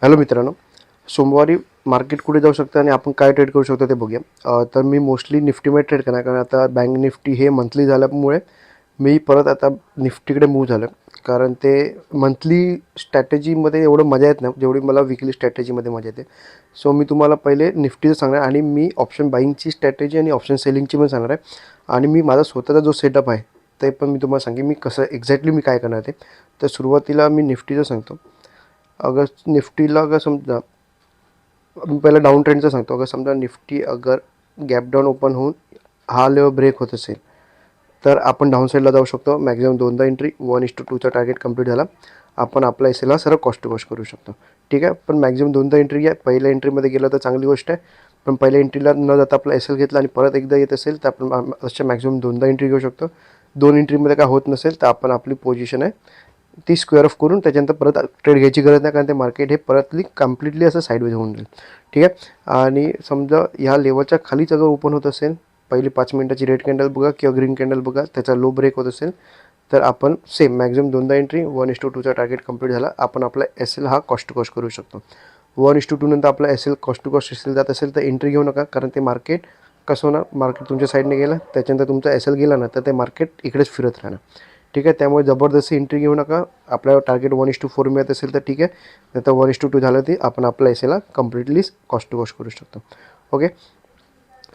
Hello मित्रांनो, सोमवारी market कुठे जाऊ शकतं आणि आपण काय ट्रेड करू शकतो ते बघूया. तर मी मोस्टली निफ्टीमध्ये ट्रेड करणार, कारण आता बँक निफ्टी हे मंथली झाल्यामुळे मी परत आता निफ्टीकडे मूव्ह झालं. कारण ते मंथली स्ट्रॅटेजीमध्ये एवढं मजा येत नाही जेवढी मला विकली स्ट्रॅटेजीमध्ये मजा येते. सो मी तुम्हाला पहिले निफ्टीचं सांगणार आणि मी ऑप्शन बाईंगची स्ट्रॅटेजी आणि ऑप्शन सेलिंगची पण सांगणार आहे. आणि मी माझा स्वतःचा जो सेटअप आहे ते पण मी तुम्हाला सांगेन मी कसं एक्झॅक्टली मी काय करणार ते. तर सुरुवातीला मी निफ्टीचं सांगतो. अगर निफ्टीला अगर समजा मी पहिला डाऊन ट्रेंडचं सांगतो. अगर समजा निफ्टी अगर गॅप डाऊन ओपन होऊन हा लेवल ब्रेक होत असेल तर आपण डाऊन साईडला जाऊ शकतो. मॅक्झिमम दोनदा एंट्री 1:2चा टार्गेट कंप्लीट झाला. आपण आपला एस एलला सरळ कॉस्ट टू कॉस्ट करू शकतो. ठीक आहे, पण मॅक्झिमम दोनदा एंट्री आहे. पहिल्या एंट्रीमध्ये गेलं तर चांगली गोष्ट आहे, पण पहिल्या एंट्रीला न जाता आपला एस एल घेतला आणि परत एकदा येत असेल तर आपण अशा मॅक्झिमम दोनदा एंट्री घेऊ शकतो. दोन एंट्रीमध्ये काय होत नसेल तर आपण आपली पोझिशन आहे ती स्क्वेअर ऑफ करून त्याच्यानंतर परत ट्रेड घ्यायची गरज नाही, कारण ते मार्केट हे परतली कम्प्लिटली असं साईडवेज होऊन जाईल. ठीक आहे, आणि समजा ह्या लेवलच्या खालीच अगर ओपन होत असेल, पहिली 5 मिनिटाची रेड कॅन्डल बघा किंवा ग्रीन कॅन्डल बघा, त्याचा लो ब्रेक होत असेल तर आपण सेम मॅक्झिमम दोनदा एंट्री 1:2चा टार्गेट कंप्लीट झाला. आपण आपला एस एल हा कॉस्ट टू कॉस्ट करू शकतो. 1:2 नंतर आपला S L cost to cost S L जात असेल तर एंट्री घेऊ नका, कारण ते मार्केट कसं होणार, मार्केट तुमच्या साईडने गेलं त्याच्यानंतर तुमचा एस एल गेला ना तर ते मार्केट इकडेच फिरत राहणार. ठीक आहे, त्यामुळे जबरदस्ती एंट्री घेऊ नका. आपल्याला टार्गेट 1:4 मिळत असेल तर ठीक आहे, नाही तर 1:2 झालं ते आपण आपला एस एला कम्प्लिटली कॉस्ट टू कॉस्ट करू शकतो. ओके,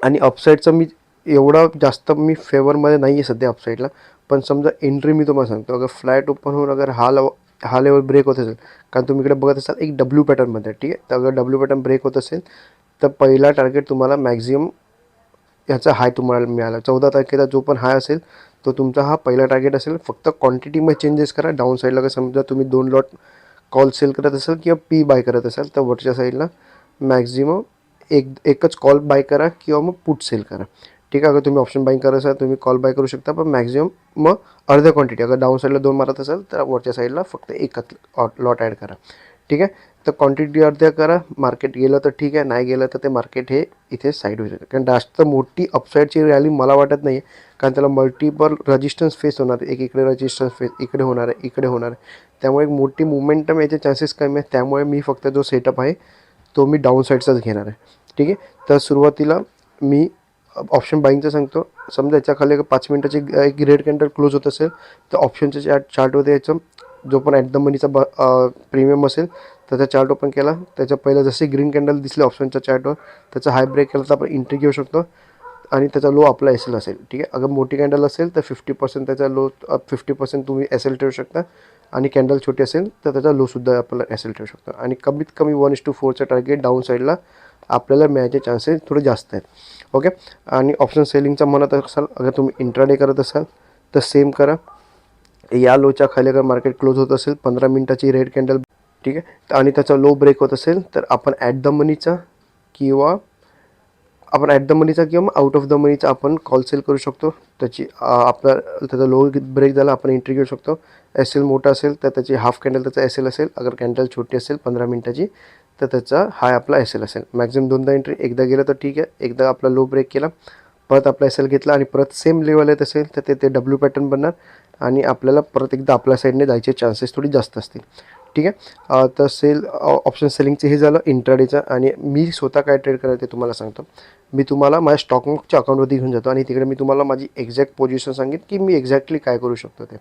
आणि अपसाईडचं मी एवढा जास्त मी फेवरमध्ये नाही आहे सध्या अपसाईडला. पण समजा एंट्री मी तुम्हाला सांगतो, अगर फ्लॅट ओपन होऊन अगर हा लेवल ब्रेक होत असेल, कारण तुम्ही इकडे बघत असाल एक डब्ल्यू पॅटर्नमध्ये. ठीक आहे, तर अगर डब्ल्यू पॅटर्न ब्रेक होत असेल तर पहिला टार्गेट तुम्हाला मॅक्झिमम याचा हाय तुम्हाला मिळाला. 14 तारखेचा जो पण हाय असेल तो तुमचा हा पहिला टार्गेट असेल. फक्त क्वांटिटीमध्ये चेंजेस करा. डाऊन साईडला का समजा तुम्ही 2 लॉट कॉल सेल करत असाल किंवा पी बाय करत असाल तर वरच्या साईडला मॅक्झिमम एकच कॉल बाय करा किंवा मग पुट सेल करा. ठीक आहे, अगर तुम्ही ऑप्शन बाईंग करत असाल तुम्ही कॉल बाय करू शकता, पण मॅक्झिमम मग अर्ध्या क्वांटिटी. अगर डाऊन साईडला 2 मारत असाल तर वरच्या साईडला फक्त एकच लॉट ॲड करा. ठीक आहे, तर क्वांटिटी अर्ध्या करा. मार्केट गेलं तर ठीक आहे, नाही गेलं तर ते मार्केट हे इथे साईड होईल. कारण जास्त मोठी अपसाईडची रॅली मला वाटत नाही आहे, कारण त्याला मल्टिपल रजिस्टन्स फेस होणार आहे. एक इकडे रजिस्टन्स फेस इकडे होणार आहे, इकडे होणार आहे. त्यामुळे एक मोठी मुवमेंटम याचे चान्सेस कमी आहेत. त्यामुळे मी फक्त जो सेटअप आहे तो मी डाऊन साईडचाच घेणार आहे. ठीक आहे, तर सुरुवातीला मी ऑप्शन बाईंगचं सांगतो. समजा याच्या खाली 5 मिनिटाची एक रेड कॅन्डल क्लोज होत असेल तर ऑप्शनच्या चार्टमध्ये याचं जो पण ॲट द मनीचा प्रीमियम असेल त्याचा चार्ट ओपन केला, त्याच्या पहिलं जसे ग्रीन कॅन्डल दिसले ऑप्शनच्या चार्टवर त्याचा हाय ब्रेक केला तर आपण एंट्री घेऊ शकतो आणि त्याचा लो आपला एस एल असेल. ठीक आहे, अगर मोठी कॅन्डल असेल तर 50% त्याचा लो 50% तुम्ही एस एल ठेवू शकता, आणि कॅन्डल छोटी असेल तर त्याचा लोसुद्धा आपल्याला एस एल ठेवू शकतो. आणि कमीत कमी 1:4चं टार्गेट डाऊन साईडला आपल्याला मिळायचे चान्सेस थोडे जास्त आहेत. ओके, आणि ऑप्शन सेलिंगचा म्हणत असाल, अगर तुम्ही इंट्राडे करत असाल तर सेम करा. या लोच्या खाली अगर मार्केट क्लोज होत असेल 15 मिनिटाची रेड कॅन्डल, ठीक आहे, आणि त्याचा लो ब्रेक होत असेल तर आपण ॲट द मनीचा किंवा मग आउट ऑफ द मनीचा आपण कॉल सेल करू शकतो. त्याची त्याचा लो ब्रेक झाला आपण एंट्री घेऊ शकतो. एस एल मोठा असेल तर त्याची हाफ कॅन्डल त्याचा एस एल असेल. अगर कॅन्डल छोटी असेल 15 मिनिटाची तर त्याचा हाय आपला एस एल असेल. मॅक्झिमम दोनदा एंट्री, एकदा गेलं तर ठीक आहे, एकदा आपला लो ब्रेक केला परत आपला एस एल घेतला आणि परत सेम लेवल येत असेल तर ते डब्ल्यू पॅटर्न बनणार आणि आपल्याला परत एकदा आपल्या साईडने जायचे चान्सेस थोडी जास्त असतील. ठीक आहे, तर ऑप्शन सेलिंगचं हे झालं इंट्राडेचं. आणि मी स्वतः काय ट्रेड करायचं ते तुम्हाला सांगतो. मी तुम्हाला माझ्या स्टॉकच्या अकाउंटवरती घेऊन जातो आणि तिकडे मी तुम्हाला माझी एक्झॅक्ट पोझिशन सांगेन की मी एक्झॅक्टली काय करू शकतो ते.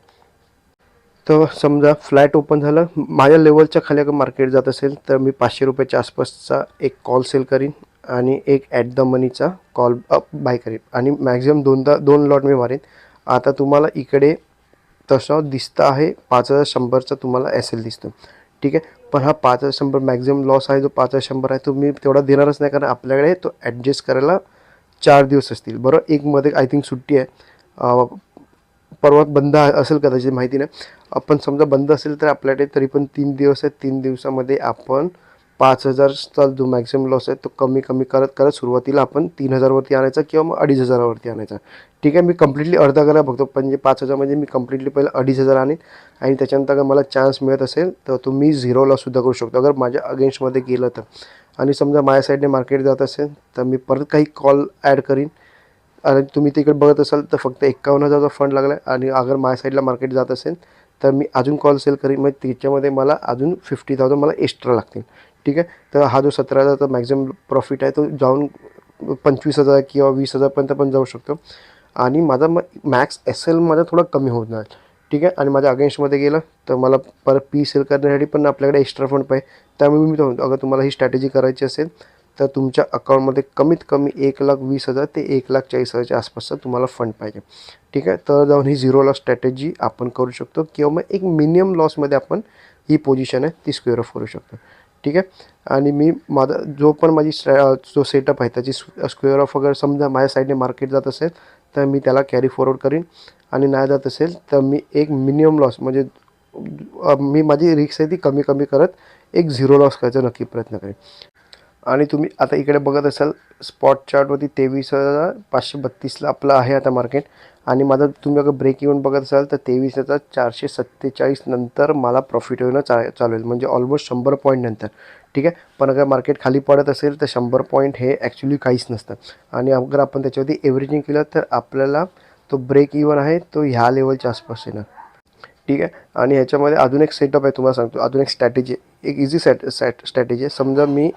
तर समजा फ्लॅट ओपन झालं, माझ्या लेवलच्या खाली अगर मार्केट जात असेल तर मी 500 रुपयाच्या आसपासचा एक कॉल सेल करीन आणि एक ॲट द मनीचा कॉल बाय करीन आणि मॅक्झिमम दोन लॉट मी मारेन. आता तुम्हाला इकडे तसं दिसतं आहे 5100चा तुम्हाला एस एल दिसतो. ठीक आहे, पण हा 5100 मॅक्झिमम लॉस आहे. जो 5100 आहे तो मी तेवढा देणारच नाही, कारण आपल्याकडे तो ॲडजस्ट करायला 4 दिवस असतील. बरोबर, एक मध्ये आय थिंक सुट्टी आहे, परवा बंद असेल कदाचित, माहिती नाही. आपण समजा बंद असेल तर आपल्याकडे तरी पण 3 दिवस आहेत. 3 दिवसामध्ये आपण 5000चा जो मॅक्झिमम लॉस आहे तो कमी करत करत सुरुवातीला आपण 3000वरती आणायचा किंवा मग 2500वरती आणायचा. ठीक आहे, मी कम्प्लिटली अर्धा करायला बघतो. म्हणजे 5000 म्हणजे मी कम्प्लिटली पहिलं 2500 आणीन आणि त्याच्यानंतर अगर मला चान्स मिळत असेल तर तुम्ही झिरो लॉससुद्धा करू शकतो अगर माझ्या अगेन्स्टमध्ये गेलं तर. आणि समजा माझ्या साईडने मार्केट जात असेल तर मी परत काही कॉल ॲड करीन. आणि तुम्ही तिकडे बघत असाल तर फक्त 51,000चा फंड लागला आहे आणि अगर माझ्या साईडला मार्केट जात असेल तर मी अजून कॉल सेल करीन. मग त्याच्यामध्ये मला अजून 50,000 मला एक्स्ट्रा लागतील. ठीक आहे. तर हा जो 17,000चा मॅक्झिमम प्रॉफिट आहे तो जाऊन 25,000 किंवा 20,000पर्यंत पण जाऊ शकतो. आणि माझा मॅक्स एस-एल माझा थोडा कमी होत जाईल. ठीक आहे. आणि माझ्या अगेन्स्टमध्ये गेलं तर मला परत पी सेल करण्यासाठी पण आपल्याकडे एक्स्ट्रा फंड पाहिजे. त्यामुळे मी म्हणतो, अगर तुम्हाला ही स्ट्रॅटेजी करायची असेल तर तुमच्या अकाउंटमध्ये कमीत कमी 1,20,000 ते 1,40,000च्या आसपासचा तुम्हाला फंड पाहिजे. ठीक आहे. तर जाऊन ही झिरो लॉस स्ट्रॅटेजी आपण करू शकतो किंवा मग एक मिनिमम लॉसमध्ये आपण ही पोझिशन आहे ती स्क्वेअर ऑफ करू शकतो. ठीक आहे. आणि मी माझा जो पण माझी जो सेटअप आहे त्याची स्क्वेअर ऑफ अगर समजा माझ्या साईडने मार्केट जात असेल तर मी त्याला कॅरी फॉरवर्ड करीन. आणि नाही जात असेल तर मी एक मिनिमम लॉस म्हणजे मी माझी रिस्क आहे ती कमी कमी करत एक झिरो लॉस करायचा नक्की प्रयत्न करेन. आणि तुम्ही आता इकडे बघत असाल स्पॉट चार्टवरती 23,532ला आपलं आहे आता मार्केट. आणि माझं तुम्ही अगर ब्रेक इव्हन बघत असाल तर 23,447 नंतर मला प्रॉफिट होणं चालू होईल, म्हणजे ऑलमोस्ट 100 पॉईंट नंतर. ठीक आहे. पण अगर मार्केट खाली पडत असेल तर 100 पॉईंट हे ॲक्च्युली काहीच नसतं. आणि अगर आपण त्याच्यावरती एव्हरेजिंग केलं तर आपल्याला तो ब्रेक इव्हन आहे तो ह्या लेवलच्या आसपास येणार. ठीक आहे. आणि ह्याच्यामध्ये अजून एक सेटअप आहे, तुम्हाला सांगतो अजून एक स्ट्रॅटेजी, एक इझी स्ट्रॅटेजी आहे. समजा मी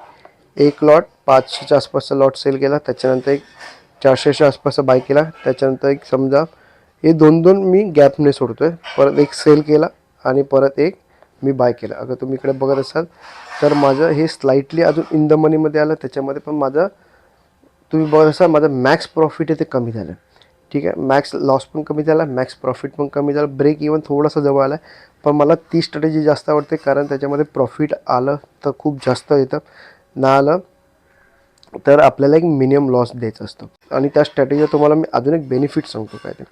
एक लॉट 500च्या आसपासचा लॉट सेल केला, त्याच्यानंतर एक 400च्या आसपासचा बाय केला, त्याच्यानंतर एक समजा हे 2-2 मी गॅपने सोडतो आहे, परत एक सेल केला आणि परत एक मी बाय केला. अगर तुम्ही इकडे बघत असाल तर माझं हे स्लाइटली अजून इन द मनीमध्ये आलं, त्याच्यामध्ये पण माझं तुम्ही बघत असाल माझं मॅक्स प्रॉफिट आहे ते कमी झालं. ठीक आहे. मॅक्स लॉस पण कमी झाला, मॅक्स प्रॉफिट पण कमी झालं, ब्रेक इव्हन थोडंसं जवळ आलं आहे. पण मला ती स्ट्रॅटेजी जास्त आवडते कारण त्याच्यामध्ये प्रॉफिट आलं तर खूप जास्त येतं, ना आलं तर आपल्याला एक मिनिमम लॉस द्यायचा असतो. आणि त्या स्ट्रॅटेजीला तुम्हाला मी अजून एक बेनिफिट सांगतो काय ते.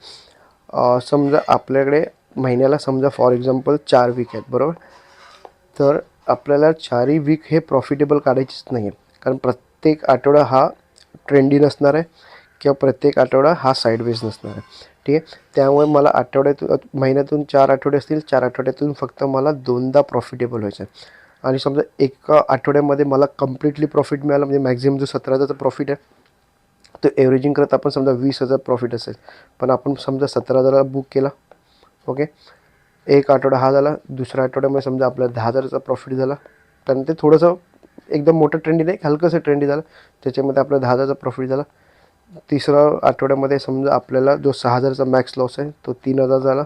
समजा आपल्याकडे महिन्याला समजा फॉर एक्झाम्पल 4 वीक आहेत, बरोबर. तर आपल्याला 4ही वीक हे प्रॉफिटेबल काढायचीच नाही आहे, कारण प्रत्येक आठवडा हा ट्रेंडी नसणार आहे किंवा प्रत्येक आठवडा हा साईडवेज नसणार आहे. ठीक आहे. त्यामुळे मला महिन्यातून 4 आठवडे असतील, 4 आठवड्यातून फक्त मला 2दा प्रॉफिटेबल व्हायचं आहे. आणि समजा एका आठवड्यामध्ये मला कम्प्लिटली प्रॉफिट मिळालं, म्हणजे मॅक्झिमम जो 17,000चा प्रॉफिट आहे तो एव्हरेजिंग करत आपण समजा 20,000 प्रॉफिट असेल, पण आपण समजा 17,000 बुक केला. ओके. एक आठवडा हा झाला, दुसऱ्या आठवड्यामध्ये समजा आपल्याला 10,000चा प्रॉफिट झाला, कारण ते थोडंसं एकदम मोठं ट्रेंडी नाही, हलकंसं ट्रेंडी झालं, त्याच्यामध्ये आपला 10,000चा प्रॉफिट झाला. तिसऱ्या आठवड्यामध्ये समजा आपल्याला जो 6,000चा मॅक्स लॉस आहे तो 3,000 झाला.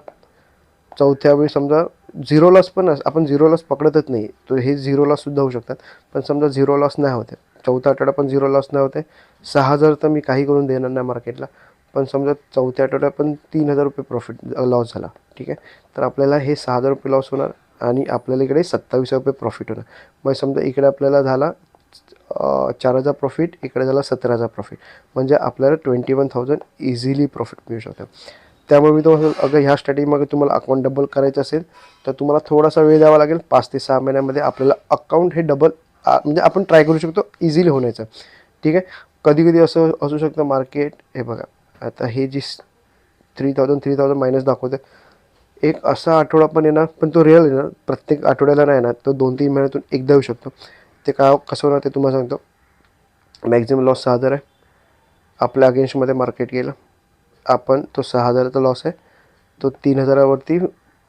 चौथ्या वेळी समजा झिरो लॉस पण आपण झिरो लॉस पकडतच नाही, तो हे झिरो लॉससुद्धा होऊ शकतात. पण समजा झिरो लॉस नाही होते, चौथा आठवडा पण झिरो लॉस नाही होते. 6,000 तर मी काही करून देणार नाही मार्केटला, पण समजा चौथ्या आठवड्यात पण 3,000 रुपये प्रॉफिट लॉस झाला. ठीक आहे. तर आपल्याला हे 6,000 रुपये लॉस होणार आणि आपल्याला इकडे 27,000 रुपये प्रॉफिट होणार. मग समजा इकडे आपल्याला झाला 4,000 प्रॉफिट, इकडे झाला 17,000 प्रॉफिट, म्हणजे आपल्याला 21,000 इझिली प्रॉफिट मिळू शकतं. त्यामुळे मी तुम्हाला अगर ह्या स्ट्रॅटेजीमध्ये तुम्हाला अकाउंट डबल करायचं असेल तर तुम्हाला थोडासा वेळ द्यावा लागेल. 5 ते 6 महिन्यामध्ये आपल्याला अकाउंट हे डबल म्हणजे आपण ट्राय करू शकतो इझिली होण्याचं. ठीक आहे. कधी कधी असं असू शकतं मार्केट, हे बघा आता हे जी 3,000 मायनस दाखवते, एक असा आठवडा पण येणार, पण तो रिअल येणार, प्रत्येक आठवड्याला नाही येणार, तो 2-3 महिन्यातून एकदा येऊ शकतो. ते कसं होणार ते तुम्हाला सांगतो. मॅक्झिमम लॉस 6,000 आहे, आपल्या अगेन्स्टमध्ये मार्केट गेलं, आपण तो 6,000चा लॉस आहे तो 3,000वरती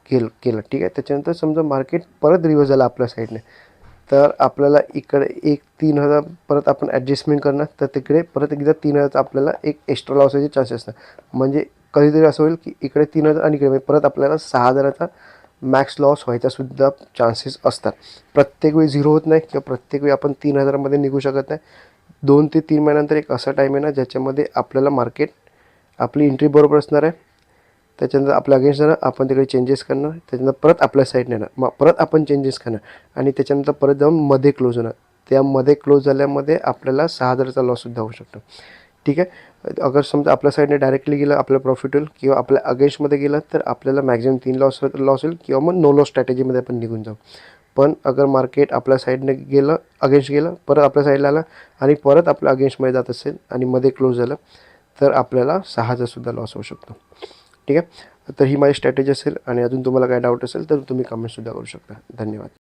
केलं. ठीक आहे. त्याच्यानंतर समजा मार्केट परत रिव्हर्स झाला आपल्या साईडने, तर आपल्याला इकडे एक 3,000 परत आपण ॲडजस्टमेंट करणार, तर तिकडे परत एकदा 3,000चा आपल्याला एक एक्स्ट्रा लॉस व्हायचे चान्सेस असतात. म्हणजे कधीतरी असं होईल की इकडे 3,000 आणि इकडे परत आपल्याला 6,000चा मॅक्स लॉस व्हायचासुद्धा चान्सेस असतात. प्रत्येक वेळी झिरो होत नाही किंवा प्रत्येक वेळी आपण 3,000मध्ये निघू शकत नाही. 2 ते 3 महिन्यानंतर एक असा टाईम आहे ना ज्याच्यामध्ये आपल्याला मार्केट आपली एंट्री बरोबर असणार आहे, त्याच्यानंतर आपल्या अगेन्स्ट जाणार, आपण तिकडे चेंजेस करणार, त्याच्यानंतर परत आपल्या साईडने येणार, मग परत आपण चेंजेस करणार आणि त्याच्यानंतर परत जाऊन मध्ये क्लोज होणार. त्यामध्ये क्लोज झाल्यामध्ये आपल्याला 6,000चा लॉससुद्धा होऊ शकतो. ठीक आहे. अगर समजा आपल्या साईडने डायरेक्टली गेलं आपलं प्रॉफिट होईल किंवा आपल्या अगेन्स्टमध्ये गेलं तर आपल्याला मॅक्झिमम 3 लॉस होईल किंवा मग नो लॉस स्ट्रॅटेजीमध्ये आपण निघून जाऊ. पण अगर मार्केट आपल्या साईडने गेलं, अगेन्स्ट गेलं, परत आपल्या साईडला आलं आणि परत आपल्या अगेन्स्टमध्ये जात असेल आणि मध्ये क्लोज झालं तर आपल्याला 6,000सुद्धा लॉस होऊ शकतो. ठीक आहे. तर ही माझी स्ट्रॅटेजी असेल आणि अजून तुम्हाला काय डाऊट असेल तर तुम्ही कमेंटसुद्धा करू शकता. धन्यवाद.